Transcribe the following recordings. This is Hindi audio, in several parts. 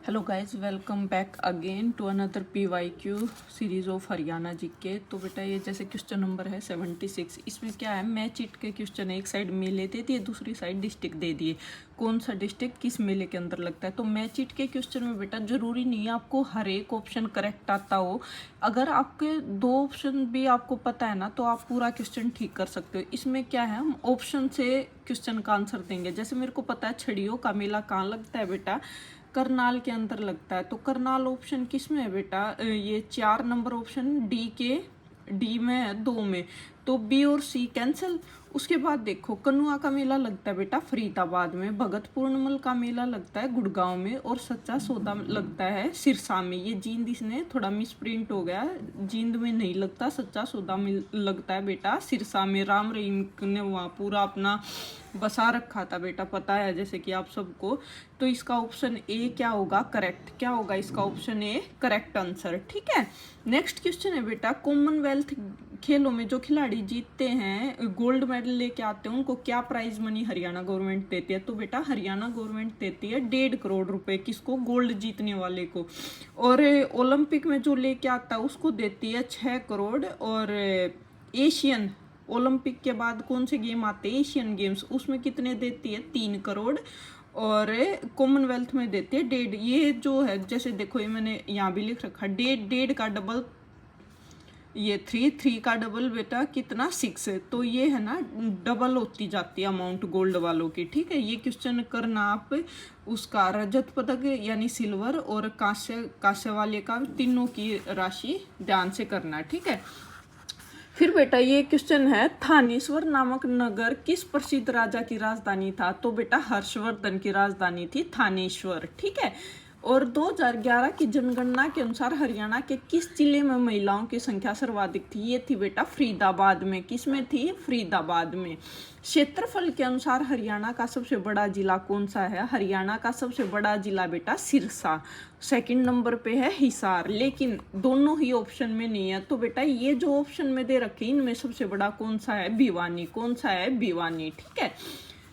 Hello guys, welcome back again to another PYQ series of Haryana GK. तो बेटा ये जैसे क्वेश्चन नंबर है 76। इसमें क्या है, मैच इट के क्वेश्चन है। एक साइड मेले दे दिए, दूसरी साइड डिस्ट्रिक्ट दे दिए। कौन सा डिस्ट्रिक्ट किस मेले के अंदर लगता है। तो मैच इट के क्वेश्चन में बेटा जरूरी नहीं है आपको हर एक ऑप्शन करेक्ट आता हो। अगर आपके दो ऑप्शन भी आपको पता है ना, तो आप पूरा क्वेश्चन ठीक कर सकते हो। इसमें क्या है, हम ऑप्शन से क्वेश्चन का आंसर देंगे। जैसे मेरे को पता है छड़ियों का मेला कहाँ लगता है बेटा, करनाल के अंदर लगता है। तो करनाल ऑप्शन किस में है बेटा, ये 4 नंबर ऑप्शन डी में है, 2 में। तो बी और सी कैंसिल। उसके बाद देखो, कनुआ का मेला लगता है बेटा फरीदाबाद में, भगत पूर्णिमल का मेला लगता है गुड़गांव में, और सच्चा सौदा लगता है सिरसा में। ये जींद इसने थोड़ा मिसप्रिंट हो गया, जींद में नहीं लगता, सच्चा सौदा लगता है बेटा सिरसा में। राम रहीम ने वहाँ पूरा अपना बसा रखा था बेटा, पता है जैसे कि आप सबको। तो इसका ऑप्शन ए क्या होगा करेक्ट, क्या होगा इसका ऑप्शन ए करेक्ट आंसर। ठीक है, नेक्स्ट क्वेश्चन है बेटा, कॉमनवेल्थ खेलों में जो खिलाड़ी जीतते हैं, गोल्ड मेडल लेके आते हैं, उनको क्या प्राइज मनी हरियाणा गवर्नमेंट देती है। तो बेटा हरियाणा गवर्नमेंट देती है 1.5 करोड़ रुपए, किसको, गोल्ड जीतने वाले को। और ओलंपिक में जो लेके आता है उसको देती है 6 करोड़। और एशियन ओलंपिक के बाद कौन से गेम आते हैं, एशियन गेम्स, उसमें कितने देती है, 3 करोड़। और कॉमनवेल्थ में देते हैं 1.5। ये जो है जैसे देखो, ये मैंने यहाँ भी लिख रखा, 1.5 का डबल ये 3 का डबल बेटा कितना, 6 है। तो ये है ना डबल होती जाती है अमाउंट गोल्ड वालों की। ठीक है, ये क्वेश्चन करना आप उसका रजत पदक यानी सिल्वर और कांस्य वाले का, तीनों की राशि ध्यान से करना। ठीक है, फिर बेटा ये क्वेश्चन है, थानेश्वर नामक नगर किस प्रसिद्ध राजा की राजधानी था। तो बेटा हर्षवर्धन की राजधानी थी थानेश्वर। ठीक है, और 2011 की जनगणना के अनुसार हरियाणा के किस जिले में महिलाओं की संख्या सर्वाधिक थी। ये थी बेटा फरीदाबाद में। किस में थी, फरीदाबाद में। क्षेत्रफल के अनुसार हरियाणा का सबसे बड़ा जिला कौन सा है। हरियाणा का सबसे बड़ा जिला बेटा सिरसा। सेकंड नंबर पे है हिसार, लेकिन दोनों ही ऑप्शन में नहीं है। तो बेटा ये जो ऑप्शन में दे रखे इनमें सबसे बड़ा कौन सा है, भिवानी। कौन सा है, भिवानी। ठीक है,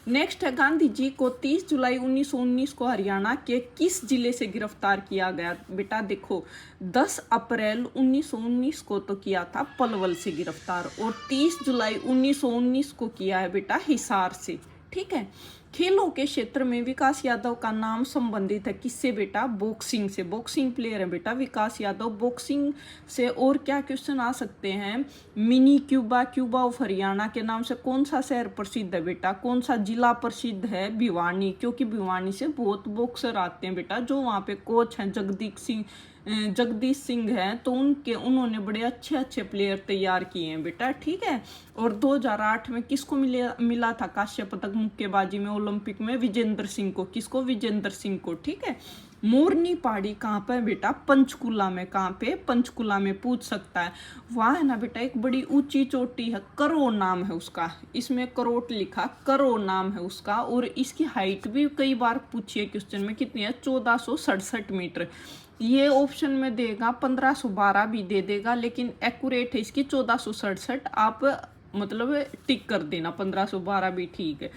नेक्स्ट है, गांधी जी को 30 जुलाई 1919 को हरियाणा के किस जिले से गिरफ्तार किया गया। बेटा देखो 10 अप्रैल 1919 को तो किया था पलवल से गिरफ्तार, और 30 जुलाई 1919 को किया है बेटा हिसार से। ठीक है, खेलों के क्षेत्र में विकास यादव का नाम संबंधित है किससे बेटा, बॉक्सिंग से। बॉक्सिंग प्लेयर है बेटा विकास यादव, बॉक्सिंग से। और क्या क्वेश्चन आ सकते हैं, mini Cuba, Cuba of Haryana के नाम से कौन सा शहर प्रसिद्ध है बेटा, कौन सा जिला प्रसिद्ध है, भिवानी। क्योंकि भिवानी से बहुत बॉक्सर आते हैं बेटा, जो वहाँ पे कोच हैं जगदीश सिंह हैं, तो उन्होंने बड़े अच्छे अच्छे प्लेयर तैयार किए हैं बेटा। ठीक है, और 2008 में किसको मिला था कांस्य पदक मुक्केबाजी में ओलंपिक में, विजेंद्र सिंह को। किसको, विजेंद्र सिंह को। ठीक है, मोरनी पहाड़ी कहाँ पर है बेटा, पंचकुला में। कहाँ पे, पंचकुला में, पूछ सकता है। वहाँ है ना बेटा एक बड़ी ऊंची चोटी है, करो नाम है उसका, इसमें करोट लिखा, करो नाम है उसका। और इसकी हाइट भी कई बार पूछी है क्वेश्चन में, कितनी है, 1467 मीटर। ये ऑप्शन में देगा 1512 भी दे देगा, लेकिन एक्यूरेट है इसकी 1467। आप मतलब टिक कर देना, 1512 भी ठीक है।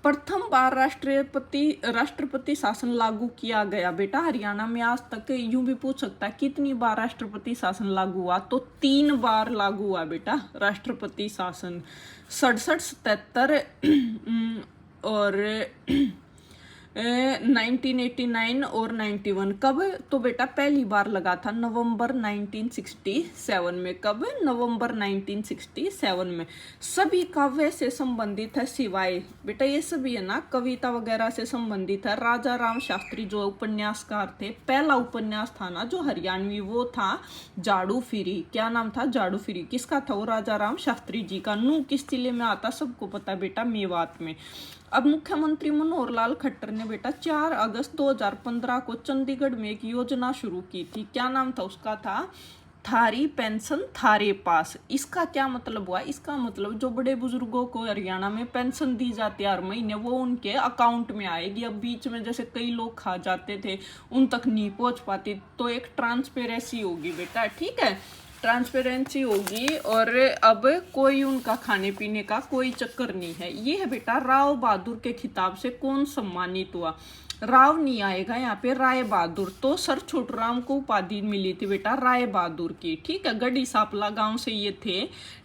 प्रथम बार राष्ट्रपति शासन लागू किया गया बेटा हरियाणा में आज तक। यूं भी पूछ सकता है कितनी बार राष्ट्रपति शासन लागू हुआ, तो 3 बार लागू हुआ बेटा राष्ट्रपति शासन, 67, 77 और 1989 और 91। कब, तो बेटा पहली बार लगा था नवंबर 1967 में। कब, नवंबर 1967 में। सभी काव्य से संबंधित है सिवाय, बेटा ये सभी है ना कविता वगैरह से संबंधित है। राजा राम शास्त्री जो उपन्यासकार थे, पहला उपन्यास था ना जो हरियाणवी, वो था जाड़ू फिरी। क्या नाम था, जाड़ू फिरी। किसका था वो, राजा राम शास्त्री जी का। नू किस जिले में आता, सबको पता है बेटा, मेवात में। अब मुख्यमंत्री मनोहर लाल खट्टर ने बेटा 4 अगस्त 2015 को चंडीगढ़ में एक योजना शुरू की थी। क्या नाम था उसका, था थारी पेंशन थारे पास। इसका क्या मतलब हुआ, इसका मतलब जो बड़े बुजुर्गों को हरियाणा में पेंशन दी जाती है हर महीने, वो उनके अकाउंट में आएगी। अब बीच में जैसे कई लोग खा जाते थे, उन तक नहीं पहुंच पाती, तो एक ट्रांसपेरेंसी होगी बेटा। ठीक है, ट्रांसपेरेंसी होगी, और अब कोई उनका खाने पीने का कोई चक्कर नहीं है। ये है बेटा राव बहादुर के खिताब से कौन सम्मानित हुआ। राव नहीं आएगा यहाँ पे, राय बहादुर। तो सर छोटूराम को उपाधि मिली थी बेटा राय बहादुर की, ठीक है। गढ़ी सापला गांव से ये थे,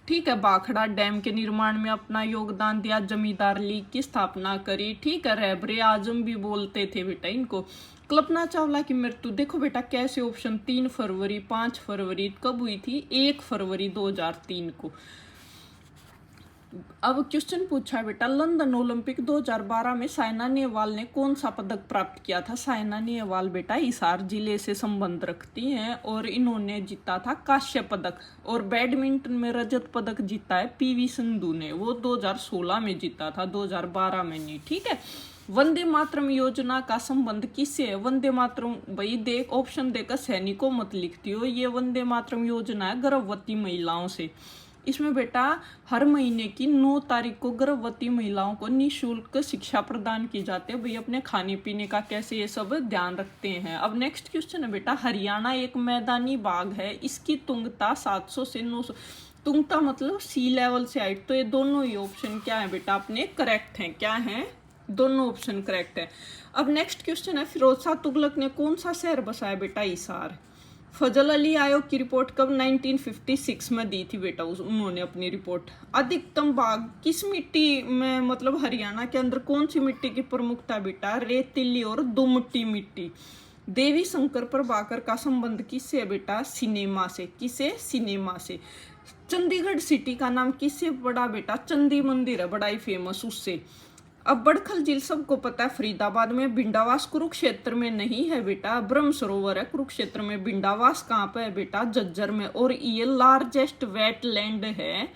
ठीक है। भाखड़ा डैम के निर्माण में अपना योगदान दिया, जमींदार लीग की स्थापना करी, ठीक है। रहबरे आजम भी बोलते थे बेटा इनको। कल्पना चावला की मृत्यु देखो बेटा कैसे ऑप्शन, 3 फरवरी, 5 फरवरी, कब हुई थी, 1 फरवरी 2003 को। अब क्वेश्चन पूछा है बेटा, लंदन ओलंपिक 2012 में साइना नेहवाल ने कौन सा पदक प्राप्त किया था। साइना नेहवाल बेटा हिसार जिले से संबंध रखती हैं और इन्होंने जीता था कांस्य पदक। और बैडमिंटन में रजत पदक जीता है पीवी सिंधु ने, वो 2016 में जीता था, 2012 में नहीं, ठीक है। वंदे मातरम योजना का संबंध किससे है। वंदे मातरम भाई देख ऑप्शन देकर सैनिकों मत लिखती हो, ये वंदे मातरम योजना है गर्भवती महिलाओं से। इसमें बेटा हर महीने की 9 तारीख को गर्भवती महिलाओं को निःशुल्क शिक्षा प्रदान की जाती है। भाई अपने खाने पीने का कैसे ये सब ध्यान रखते हैं। अब नेक्स्ट क्वेश्चन है बेटा, हरियाणा एक मैदानी बाग है, इसकी तुंगता 700 से 900, तुंगता मतलब सी लेवल से हाइट। तो ये दोनों ही ऑप्शन क्या है बेटा अपने करेक्ट हैं, क्या है, दोनों ऑप्शन करेक्ट है। अब नेक्स्ट क्वेश्चन है, फिरोज शाह तुगलक ने कौन सा शहर बसाया बेटा, हिसार। फजल अली आयोग की रिपोर्ट कब 1956 में दी थी बेटा उन्होंने अपनी रिपोर्ट। अधिकतम बाग किस मिट्टी में, मतलब हरियाणा के अंदर कौन सी मिट्टी की प्रमुखता बेटा, रेतीली और दोमट्टी मिट्टी। देवी शंकर प्रभाकर का संबंध किससे है बेटा, सिनेमा से, किसे, सिनेमा से। चंडीगढ़ सिटी का नाम किससे पड़ा बेटा, चंदी मंदिर है बड़ा ही फेमस उससे। अब बड़खल झील सबको पता है फरीदाबाद में, बिंडावास कुरुक्षेत्र में नहीं है बेटा, ब्रह्म सरोवर है कुरुक्षेत्र में। बिंडावास कहाँ पे है बेटा, झज्जर में। और ये लार्जेस्ट वेटलैंड है,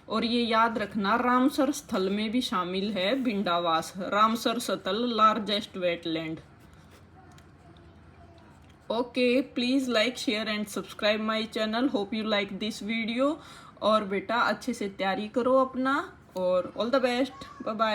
और ये याद रखना रामसर स्थल में भी शामिल है बिंडावास, रामसर स्थल largest wetland. Okay, please like share and subscribe my channel, hope you like this video. और बेटा अच्छे से तैयारी करो अपना, और all the best, bye bye.